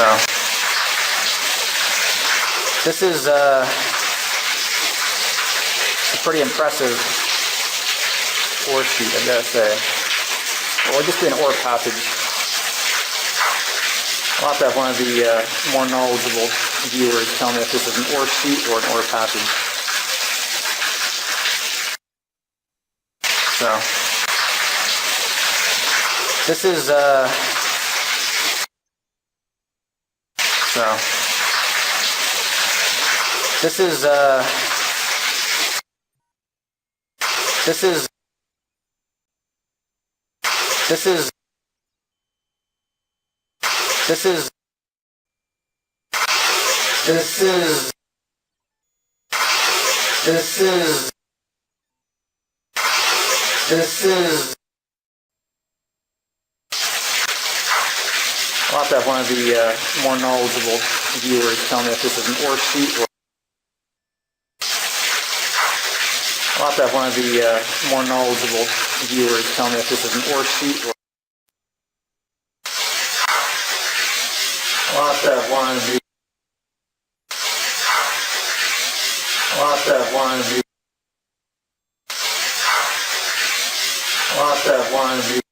So this is a pretty impressive ore sheet, I gotta say. Well, it'll just be an ore passage. I'll have to have one of the more knowledgeable viewers tell me if this is an ore sheet or an ore passage. So this is this is this is this is this is this is this is this is I'll have to have one of the more knowledgeable viewers tell me if this is an ore sheet or I'll have to have one of the more knowledgeable viewers tell me if this is an ore sheet or I'll have to have one of the I'll have to have one of the I'll have to have one of the